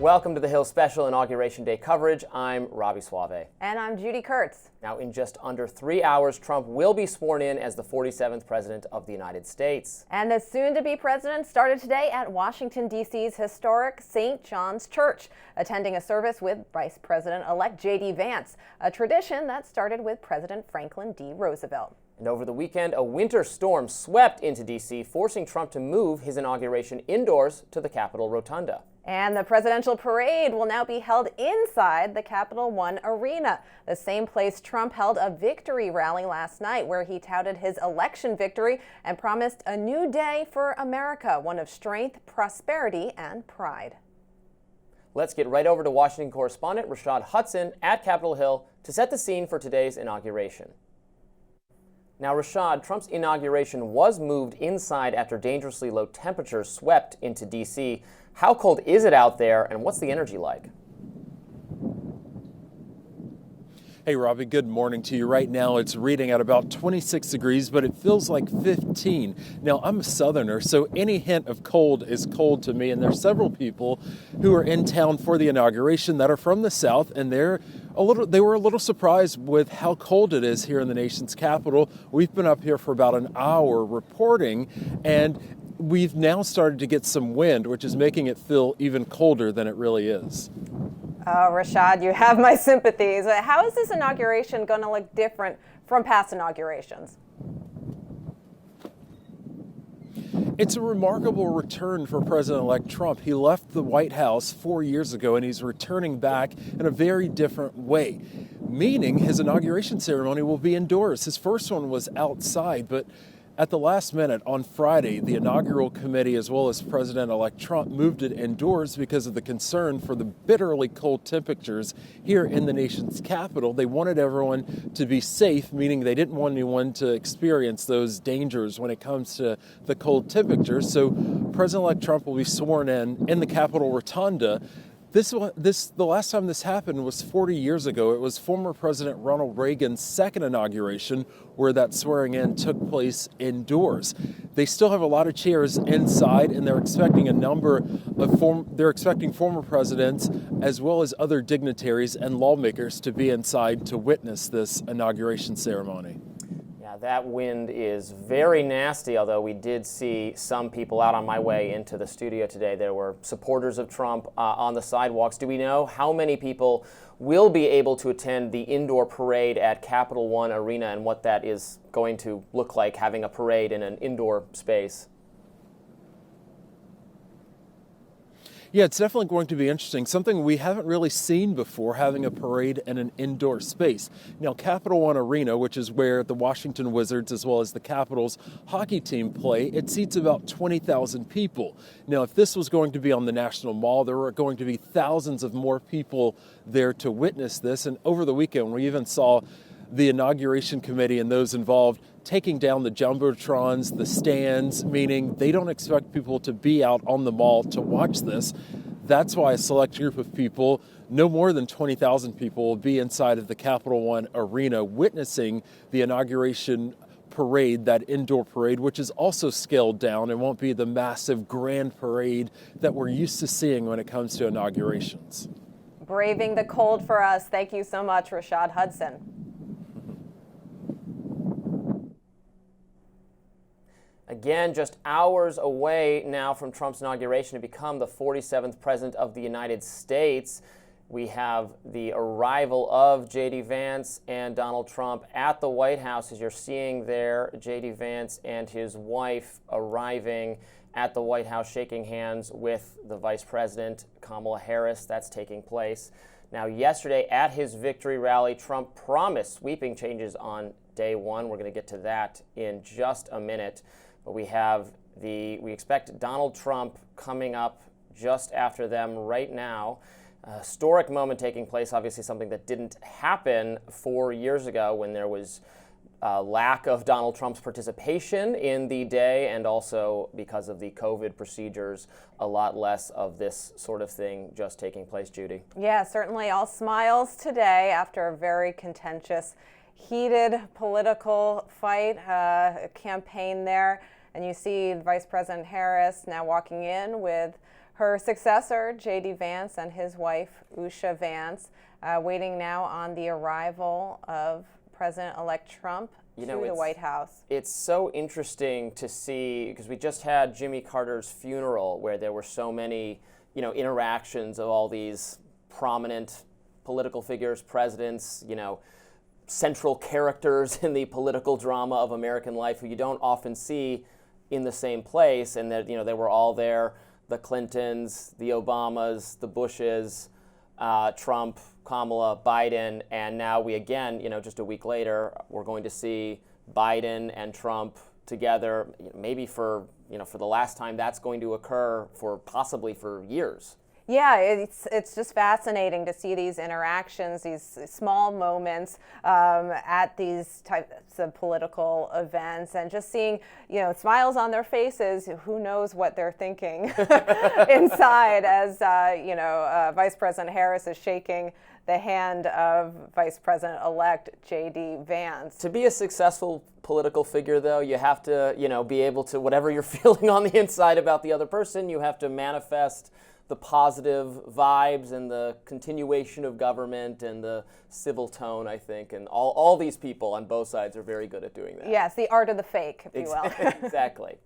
Welcome to the Hill Special Inauguration Day coverage. I'm Robby Soave. And I'm Judy Kurtz. Now, in just under 3 hours, Trump will be sworn in as the 47th President of the United States. And the soon-to-be president started today at Washington, D.C.'s historic St. John's Church, attending a service with Vice President-elect J.D. Vance, a tradition that started with President Franklin D. Roosevelt. And over the weekend, a winter storm swept into D.C., forcing Trump to move his inauguration indoors to the Capitol Rotunda. And the presidential parade will now be held inside the Capital One Arena, the same place Trump held a victory rally last night, where he touted his election victory and promised a new day for America, one of strength, prosperity, and pride. Let's get right over to Washington correspondent Rashad Hudson at Capitol Hill to set the scene for today's inauguration. Now, Rashad, Trump's inauguration was moved inside after dangerously low temperatures swept into D.C. How cold is it out there, and what's the energy like? Hey, Robby, good morning to you. Right now, it's reading at about 26 degrees, but it feels like 15. Now, I'm a Southerner, so any hint of cold is cold to me, and there's several people who are in town for the inauguration that are from the South, and they were a little surprised with how cold it is here in the nation's capital. We've been up here for about an hour reporting, and we've now started to get some wind, which is making it feel even colder than it really is. Oh, Rashad, you have my sympathies. How is this inauguration going to look different from past inaugurations? It's a remarkable return for President-elect Trump. He left the White House 4 years ago, and he's returning back in a very different way, meaning his inauguration ceremony will be indoors. His first one was outside, but at the last minute on Friday, the inaugural committee, as well as President-elect Trump, moved it indoors because of the concern for the bitterly cold temperatures here in the nation's capital. They wanted everyone to be safe, meaning they didn't want anyone to experience those dangers when it comes to the cold temperatures. So President-elect Trump will be sworn in the Capitol Rotunda. The last time this happened was 40 years ago. It was former President Ronald Reagan's second inauguration where that swearing in took place indoors. They still have a lot of chairs inside, and they're expecting former presidents as well as other dignitaries and lawmakers to be inside to witness this inauguration ceremony. That wind is very nasty, although we did see some people out on my way into the studio today. There were supporters of Trump on the sidewalks. Do we know how many people will be able to attend the indoor parade at Capital One Arena and what that is going to look like, having a parade in an indoor space? Yeah, it's definitely going to be interesting. Something we haven't really seen before, having a parade in an indoor space. Now, Capital One Arena, which is where the Washington Wizards as well as the Capitals hockey team play, it seats about 20,000 people. Now, if this was going to be on the National Mall, there were going to be thousands of more people there to witness this. And over the weekend, we even saw the inauguration committee and those involved taking down the jumbotrons, the stands, meaning they don't expect people to be out on the mall to watch this. That's why a select group of people, no more than 20,000 people, will be inside of the Capital One Arena witnessing the inauguration parade, that indoor parade, which is also scaled down and won't be the massive grand parade that we're used to seeing when it comes to inaugurations. Braving the cold for us. Thank you so much, Rashad Hudson. Again, just hours away now from Trump's inauguration to become the 47th President of the United States. We have the arrival of J.D. Vance and Donald Trump at the White House. As you're seeing there, J.D. Vance and his wife arriving at the White House, shaking hands with the Vice President, Kamala Harris. That's taking place. Now, yesterday at his victory rally, Trump promised sweeping changes on day one. We're going to get to that in just a minute. But we expect Donald Trump coming up just after them right now. A historic moment taking place, obviously something that didn't happen 4 years ago when there was lack of Donald Trump's participation in the day, and also because of the COVID procedures, a lot less of this sort of thing just taking place. Judy? Yeah, certainly all smiles today after a very contentious, heated political fight, campaign there. And you see Vice President Harris now walking in with Her successor, J.D. Vance, and his wife, Usha Vance, waiting now on the arrival of President-elect Trump to the White House. It's so interesting to see, because we just had Jimmy Carter's funeral where there were so many, interactions of all these prominent political figures, presidents, central characters in the political drama of American life who you don't often see in the same place, and that, they were all there, the Clintons, the Obamas, the Bushes, Trump, Kamala, Biden, and now we again, just a week later, we're going to see Biden and Trump together, maybe for the last time that's going to occur possibly for years. Yeah, it's just fascinating to see these interactions, these small moments at these types of political events, and just seeing, smiles on their faces. Who knows what they're thinking inside as, Vice President Harris is shaking the hand of Vice President-elect J.D. Vance. To be a successful political figure, though, you have to, be able to, whatever you're feeling on the inside about the other person, you have to manifest the positive vibes and the continuation of government and the civil tone, I think. And all these people on both sides are very good at doing that. Yes, the art of the fake, if you will. Exactly.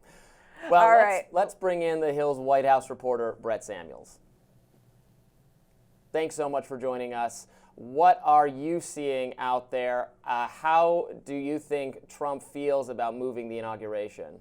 Well, right. let's bring in the Hill's White House reporter, Brett Samuels. Thanks so much for joining us. What are you seeing out there? How do you think Trump feels about moving the inauguration?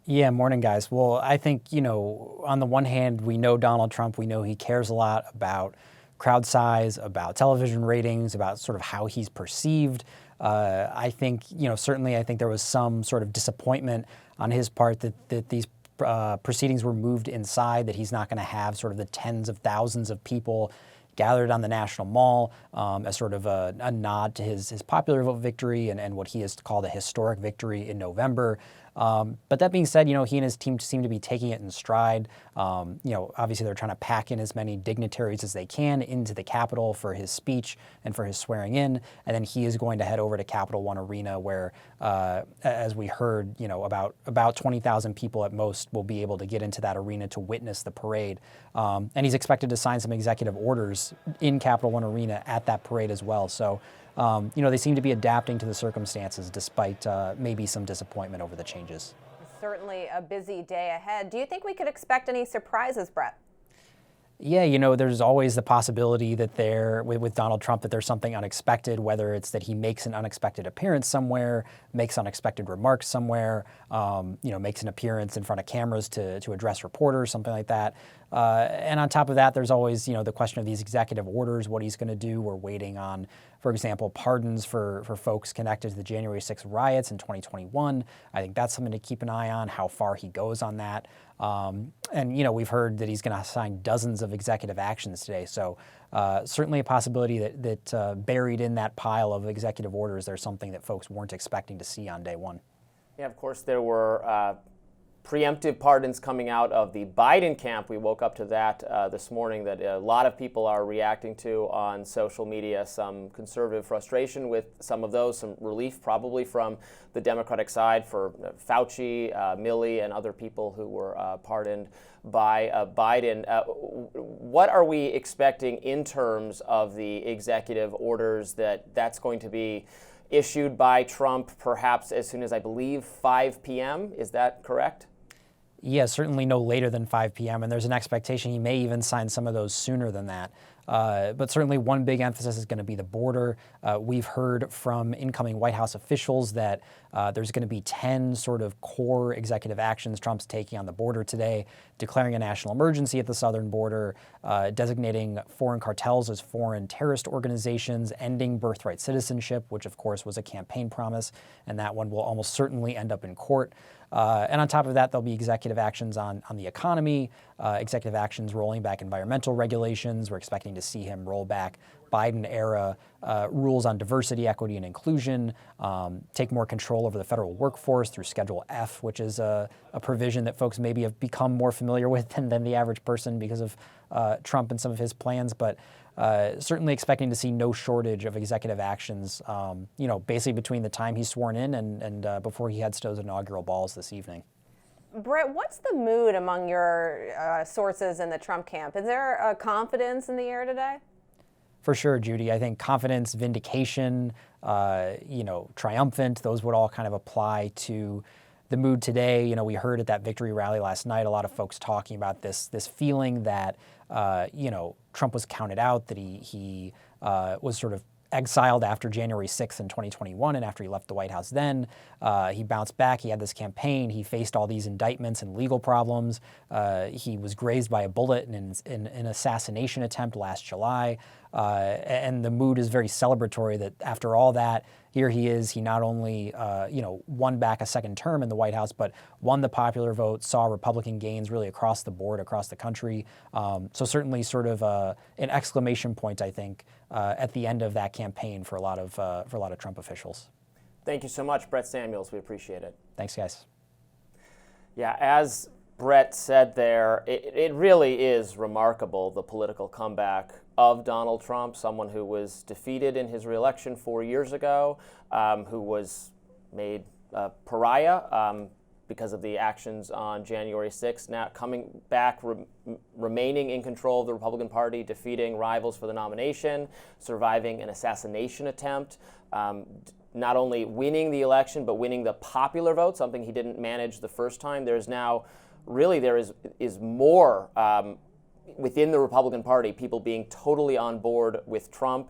Yeah, morning, guys. Well, I think, on the one hand, we know Donald Trump. We know he cares a lot about crowd size, about television ratings, about sort of how he's perceived. I think, certainly I think there was some sort of disappointment on his part that these proceedings were moved inside, that he's not going to have sort of the tens of thousands of people gathered on the National Mall as sort of a nod to his popular vote victory and what he has called a historic victory in November. But that being said, he and his team seem to be taking it in stride. Obviously they're trying to pack in as many dignitaries as they can into the Capitol for his speech and for his swearing in. And then he is going to head over to Capital One Arena where, as we heard, about 20,000 people at most will be able to get into that arena to witness the parade. And he's expected to sign some executive orders in Capital One Arena at that parade as well. So, they seem to be adapting to the circumstances despite maybe some disappointment over the changes. Certainly a busy day ahead. Do you think we could expect any surprises, Brett? Yeah, there's always the possibility that with Donald Trump, that there's something unexpected, whether it's that he makes an unexpected appearance somewhere, makes unexpected remarks somewhere, makes an appearance in front of cameras to address reporters, something like that. And on top of that, there's always, the question of these executive orders, what he's going to do. We're waiting on, for example, pardons for folks connected to the January 6th riots in 2021. I think that's something to keep an eye on, how far he goes on that. And we've heard that he's going to sign dozens of executive actions today. So certainly a possibility that buried in that pile of executive orders, there's something that folks weren't expecting to see on day one. Yeah, of course, there were preemptive pardons coming out of the Biden camp. We woke up to that this morning, that a lot of people are reacting to on social media, some conservative frustration with some of those, some relief probably from the Democratic side for Fauci, Milley, and other people who were pardoned by Biden. What are we expecting in terms of the executive orders that's going to be issued by Trump perhaps as soon as, I believe, 5 p.m.? Is that correct? Yeah, certainly no later than 5 p.m. And there's an expectation he may even sign some of those sooner than that. But certainly one big emphasis is going to be the border. We've heard from incoming White House officials that there's going to be 10 sort of core executive actions Trump's taking on the border today, declaring a national emergency at the southern border, designating foreign cartels as foreign terrorist organizations, ending birthright citizenship, which of course was a campaign promise, and that one will almost certainly end up in court. And on top of that, there'll be executive actions on the economy, executive actions rolling back environmental regulations. We're expecting to see him roll back Biden-era rules on diversity, equity, and inclusion, take more control over the federal workforce through Schedule F, which is a provision that folks maybe have become more familiar with than the average person because of Trump and some of his plans. But certainly expecting to see no shortage of executive actions, basically between the time he's sworn in and before he heads to those inaugural balls this evening. Brett, what's the mood among your sources in the Trump camp? Is there a confidence in the air today? For sure, Judy. I think confidence, vindication, triumphant, those would all kind of apply to the mood today. You know, we heard at that victory rally last night, a lot of folks talking about this feeling that, Trump was counted out, that he was sort of exiled after January 6th in 2021, and after he left the White House then, he bounced back. He had this campaign. He faced all these indictments and legal problems. He was grazed by a bullet in an assassination attempt last July. And the mood is very celebratory that after all that, here he is. He not only, won back a second term in the White House, but won the popular vote, saw Republican gains really across the board, across the country. So certainly sort of an exclamation point, I think, at the end of that campaign for a lot of Trump officials. Thank you so much, Brett Samuels. We appreciate it. Thanks, guys. Yeah, as Brett said there, it really is remarkable, the political comeback of Donald Trump, someone who was defeated in his reelection 4 years ago, who was made a pariah because of the actions on January 6th, now coming back, remaining in control of the Republican Party, defeating rivals for the nomination, surviving an assassination attempt, not only winning the election, but winning the popular vote, something he didn't manage the first time. There's now, really, there is more within the Republican Party, people being totally on board with Trump.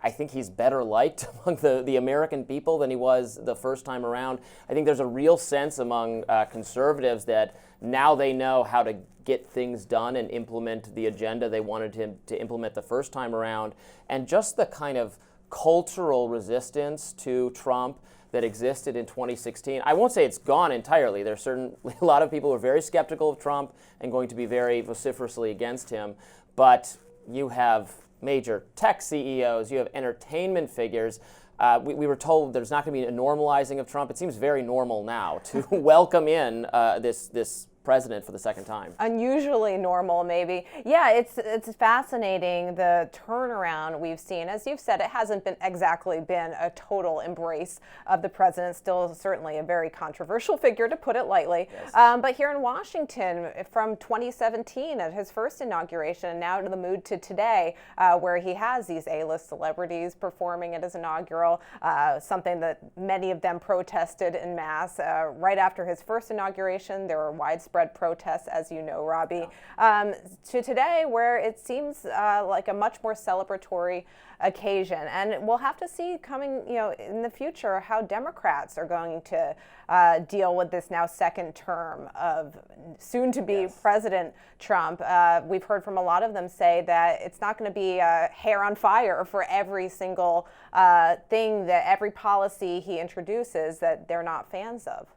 I think he's better liked among the American people than he was the first time around. I think there's a real sense among conservatives that now they know how to get things done and implement the agenda they wanted him to implement the first time around. And just the kind of cultural resistance to Trump that existed in 2016. I won't say it's gone entirely. There's certainly a lot of people who are very skeptical of Trump and going to be very vociferously against him. But you have major tech CEOs, you have entertainment figures. We were told there's not going to be a normalizing of Trump. It seems very normal now to welcome in this president for the second time. Unusually normal, maybe. Yeah, it's fascinating, the turnaround we've seen. As you've said, it hasn't exactly been a total embrace of the president. Still certainly a very controversial figure, to put it lightly. Yes. But here in Washington, from 2017 at his first inauguration, now to the mood to today, where he has these A-list celebrities performing at his inaugural, something that many of them protested en masse. Right after his first inauguration, there were widespread protests, as you know, Robby, to today, where it seems like a much more celebratory occasion. And we'll have to see coming, in the future, how Democrats are going to deal with this now second term of soon-to-be President Trump. We've heard from a lot of them say that it's not going to be hair on fire for every single thing, that every policy he introduces that they're not fans of.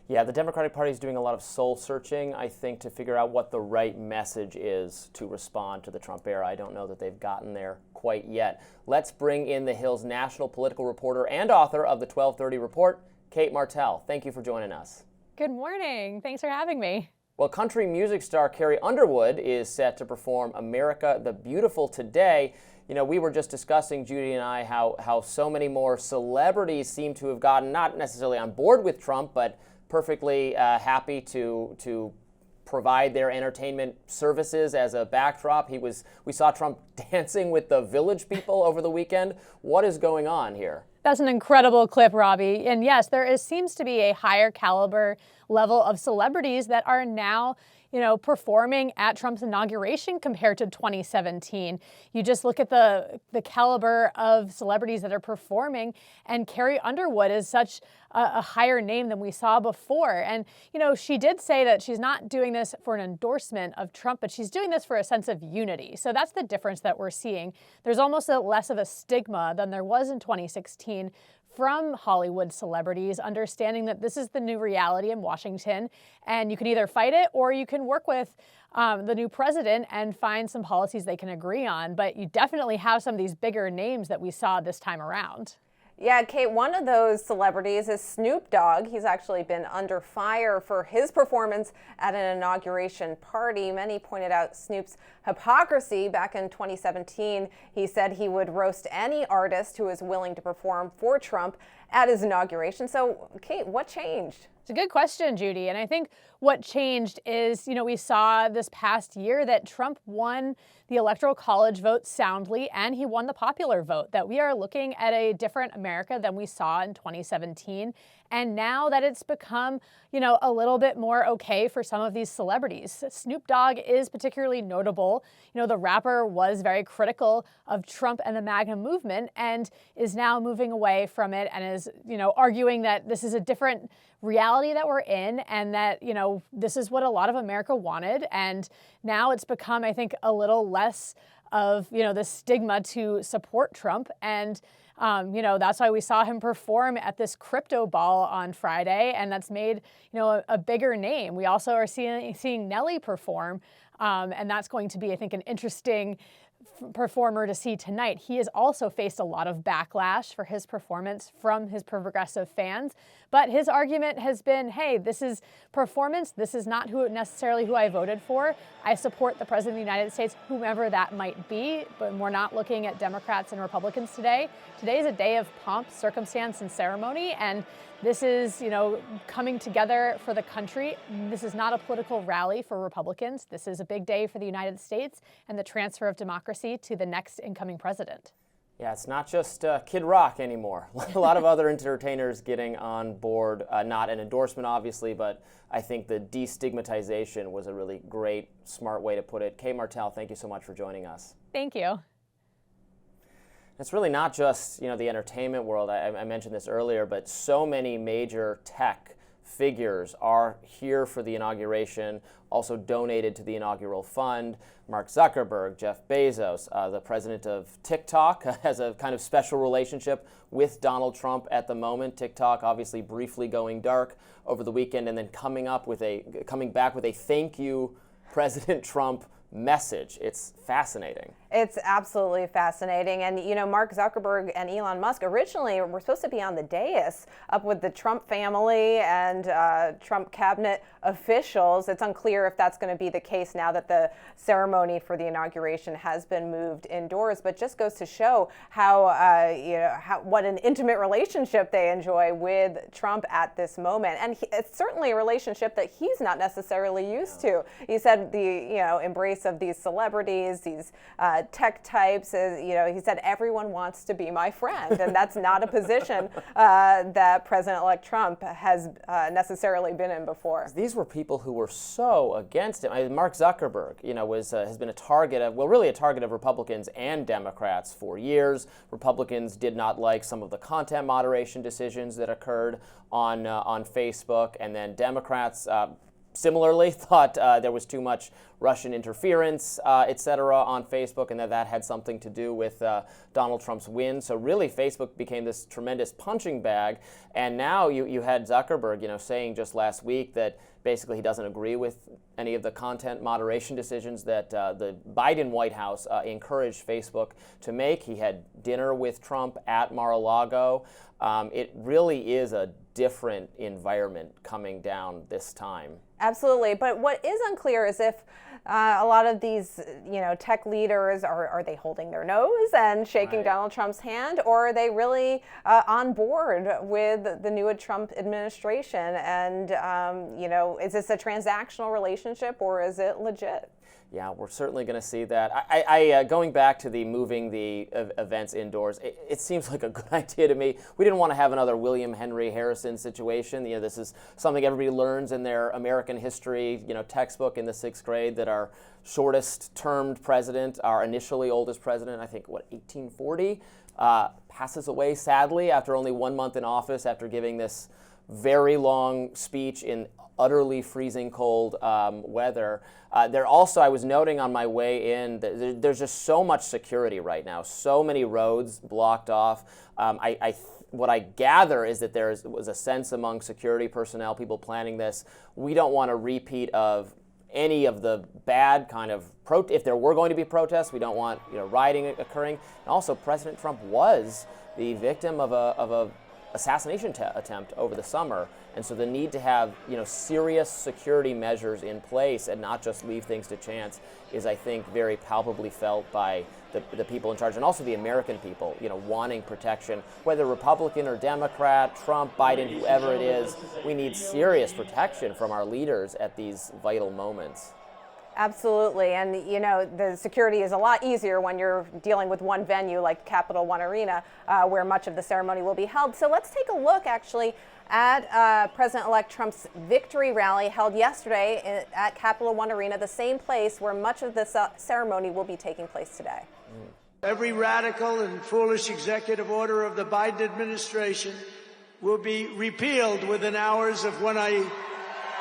Yeah, the Democratic Party is doing a lot of soul searching, I think, to figure out what the right message is to respond to the Trump era. I don't know that they've gotten there quite yet. Let's bring in the Hill's national political reporter and author of the 1230 Report, Kate Martell. Thank you for joining us. Good morning. Thanks for having me. Well, country music star Carrie Underwood is set to perform America the Beautiful today. We were just discussing, Judy and I, how so many more celebrities seem to have gotten not necessarily on board with Trump, but perfectly happy to provide their entertainment services as a backdrop. We saw Trump dancing with the Village People over the weekend. What is going on here? That's an incredible clip, Robby. And yes, seems to be a higher caliber level of celebrities that are now performing at Trump's inauguration compared to 2017. You just look at the caliber of celebrities that are performing, and Carrie Underwood is such a higher name than we saw before. And, she did say that she's not doing this for an endorsement of Trump, but she's doing this for a sense of unity. So that's the difference that we're seeing. There's almost less of a stigma than there was in 2016 from Hollywood celebrities, understanding that this is the new reality in Washington, and you can either fight it or you can work with the new president and find some policies they can agree on. But you definitely have some of these bigger names that we saw this time around. Yeah, Kate, one of those celebrities is Snoop Dogg. He's actually been under fire for his performance at an inauguration party. Many pointed out Snoop's hypocrisy. Back in 2017, he said he would roast any artist who is willing to perform for Trump. at his inauguration. So, Kate, what changed? It's a good question, Judy. And I think what changed is, we saw this past year that Trump won the Electoral College vote soundly, and he won the popular vote, that we are looking at a different America than we saw in 2017. And now that it's become, a little bit more okay for some of these celebrities. Snoop Dogg is particularly notable. The rapper was very critical of Trump and the MAGA movement and is now moving away from it and is, arguing that this is a different reality that we're in and that, this is what a lot of America wanted. And now it's become, I think, a little less of, the stigma to support Trump. And that's why we saw him perform at this crypto ball on Friday, and that's made, a bigger name. We also are seeing Nelly perform, and that's going to be, I think, an interesting performer to see tonight. He has also faced a lot of backlash for his performance from his progressive fans, but his argument has been, hey, this is performance. This is not necessarily who I voted for. I support the President of the United States, whomever that might be, but we're not looking at Democrats and Republicans today. Today is a day of pomp, circumstance, and ceremony, and this is, coming together for the country. This is not a political rally for Republicans. This is a big day for the United States and the transfer of democracy to the next incoming president. Yeah, it's not just Kid Rock anymore. A lot of other entertainers getting on board. Not an endorsement, obviously, but I think the destigmatization was a really great, smart way to put it. Kay Martell, thank you so much for joining us. Thank you. It's really not just, the entertainment world. I mentioned this earlier, but so many major tech figures are here for the inauguration, also donated to the inaugural fund. Mark Zuckerberg, Jeff Bezos, the president of TikTok has a kind of special relationship with Donald Trump at the moment. TikTok obviously briefly going dark over the weekend and then coming back with a thank you, President Trump message. It's fascinating. It's absolutely fascinating. And, Mark Zuckerberg and Elon Musk originally were supposed to be on the dais up with the Trump family and Trump cabinet officials. It's unclear if that's going to be the case now that the ceremony for the inauguration has been moved indoors, but just goes to show what an intimate relationship they enjoy with Trump at this moment. And it's certainly a relationship that he's not necessarily used to. He said the, embrace of these celebrities, these tech types, he said, everyone wants to be my friend. And that's not a position that President-elect Trump has necessarily been in before. These were people who were so against him. Mark Zuckerberg, has been a target of Republicans and Democrats for years. Republicans did not like some of the content moderation decisions that occurred on Facebook, and then Democrats similarly thought there was too much Russian interference, et cetera, on Facebook, and that had something to do with Donald Trump's win. So really, Facebook became this tremendous punching bag. And now you had Zuckerberg, saying just last week that basically he doesn't agree with any of the content moderation decisions that the Biden White House encouraged Facebook to make. He had dinner with Trump at Mar-a-Lago. It really is a different environment coming down this time. Absolutely. But what is unclear is if a lot of these, tech leaders, are they holding their nose and shaking Right. Donald Trump's hand, or are they really on board with the new Trump administration? And, is this a transactional relationship or is it legit? Yeah, we're certainly going to see that. I going back to the moving the events indoors, it seems like a good idea to me. We didn't want to have another William Henry Harrison situation. This is something everybody learns in their American history, textbook in the 6th grade, that our shortest termed president, our initially oldest president, I think, 1840, passes away sadly after only 1 month in office after giving this very long speech in utterly freezing cold weather. There also, I was noting on my way in, there's just so much security right now, so many roads blocked off. What I gather is that there was a sense among security personnel, people planning this, we don't want a repeat of any of the bad kind of if there were going to be protests, we don't want rioting occurring. And also, President Trump was the victim of a assassination attempt over the summer. And so the need to have, serious security measures in place and not just leave things to chance is, I think, very palpably felt by the people in charge, and also the American people, wanting protection, whether Republican or Democrat, Trump, Biden, whoever it is. We need serious protection from our leaders at these vital moments. Absolutely. And, the security is a lot easier when you're dealing with one venue like Capital One Arena, where much of the ceremony will be held. So let's take a look, actually, at President-elect Trump's victory rally held yesterday at Capital One Arena, the same place where much of the ceremony will be taking place today. Every radical and foolish executive order of the Biden administration will be repealed within hours of when I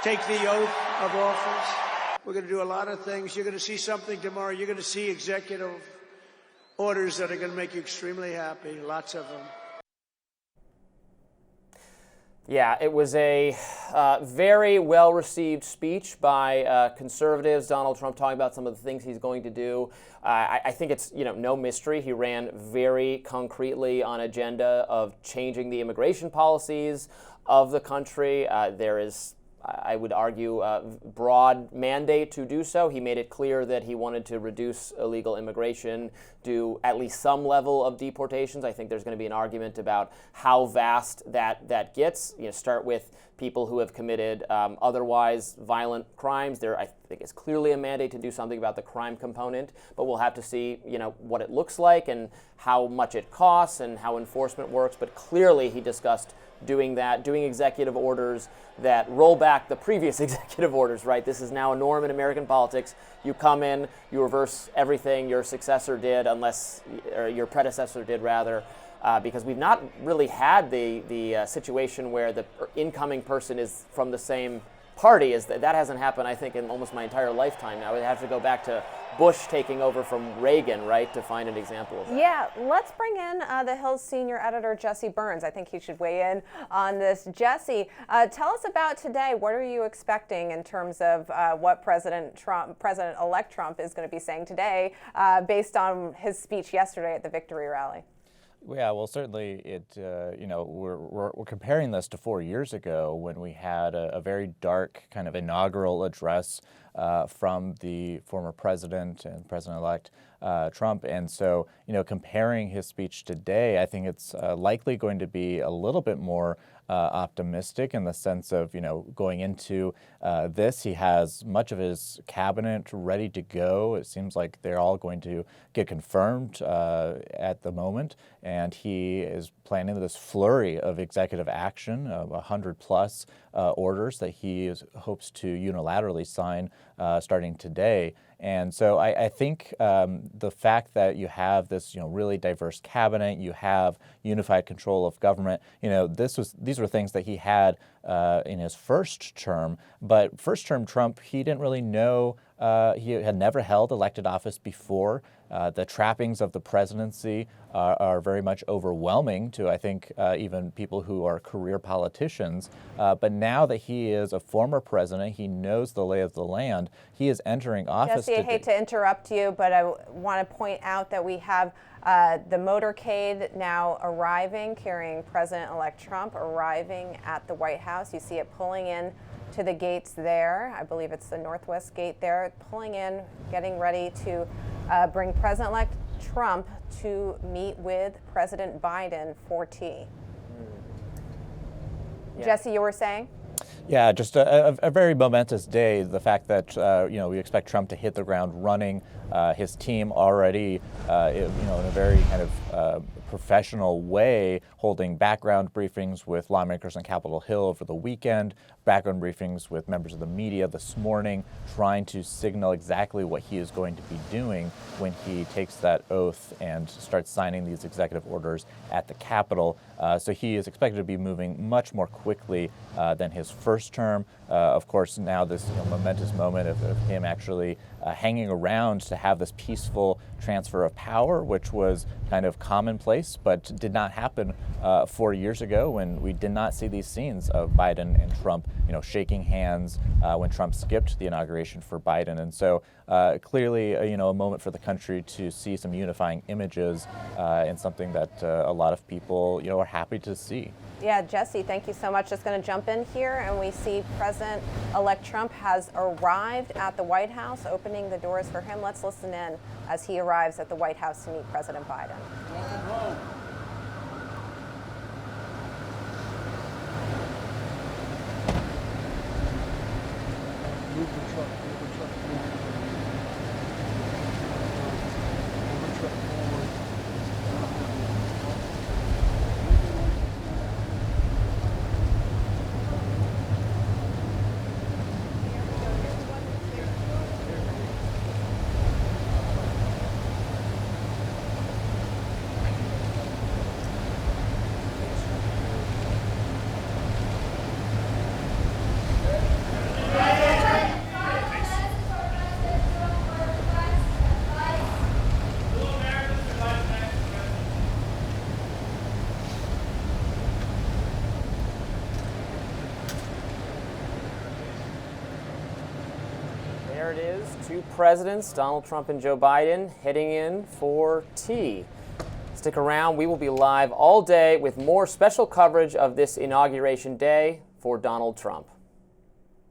take the oath of office. We're going to do a lot of things. You're going to see something tomorrow. You're going to see executive orders that are going to make you extremely happy, lots of them. Yeah, it was a very well-received speech by conservatives. Donald Trump talking about some of the things he's going to do. I think it's no mystery. He ran very concretely on agenda of changing the immigration policies of the country. There is, I would argue, a broad mandate to do so. He made it clear that he wanted to reduce illegal immigration, do at least some level of deportations. I think there's going to be an argument about how vast that gets. Start with people who have committed otherwise violent crimes. There, I think, is clearly a mandate to do something about the crime component, but we'll have to see, what it looks like and how much it costs and how enforcement works. But clearly, he discussed doing executive orders that roll back the previous executive orders, right? This is now a norm in American politics. You come in, you reverse everything your successor did, or your predecessor did, rather, because we've not really had the situation where the incoming person is from the same party. That hasn't happened, I think, in almost my entire lifetime now. We have to go back to Bush taking over from Reagan, right, to find an example of that. Yeah, let's bring in the Hill's senior editor, Jesse Burns. I think he should weigh in on this. Jesse, tell us about today. What are you expecting in terms of what President-elect Trump is going to be saying today based on his speech yesterday at the victory rally? Yeah, well, certainly we're comparing this to 4 years ago when we had a very dark kind of inaugural address from the former president and President-elect Trump. And so, comparing his speech today, I think it's likely going to be a little bit more optimistic in the sense of, going into this, he has much of his cabinet ready to go. It seems like they're all going to get confirmed at the moment, and he is planning this flurry of executive action of 100+ orders that he hopes to unilaterally sign starting today. And so I think the fact that you have this, really diverse cabinet, you have unified control of government, these were things that he had in his first term. But first term Trump, he didn't really know, he had never held elected office before. The trappings of the presidency are very much overwhelming to, I think, even people who are career politicians. But now that he is a former president, he knows the lay of the land. He is entering office Jesse, I hate to interrupt you, but I want to point out that we have the motorcade now arriving, carrying President-elect Trump arriving at the White House. You see it pulling in to the gates there. I believe it's the northwest gate there, pulling in, getting ready to bring President-elect Trump to meet with President Biden for tea. Yeah. Jesse, you were saying? Yeah, just a very momentous day. The fact that we expect Trump to hit the ground running, his team already in a very kind of professional way, holding background briefings with lawmakers on Capitol Hill over the weekend, background briefings with members of the media this morning, trying to signal exactly what he is going to be doing when he takes that oath and starts signing these executive orders at the Capitol. So he is expected to be moving much more quickly than his first term. Of course, now this momentous moment of him actually hanging around to have this peaceful transfer of power, which was kind of commonplace, but did not happen 4 years ago when we did not see these scenes of Biden and Trump, shaking hands when Trump skipped the inauguration for Biden. And so clearly, a moment for the country to see some unifying images and something that a lot of people, are happy to see. Yeah, Jesse, thank you so much. Just going to jump in here, and we see President-elect Trump has arrived at the White House, opening the doors for him. Let's listen in as he arrives at the White House to meet President Biden. There it is, two presidents, Donald Trump and Joe Biden, heading in for tea. Stick around, we will be live all day with more special coverage of this Inauguration Day for Donald Trump.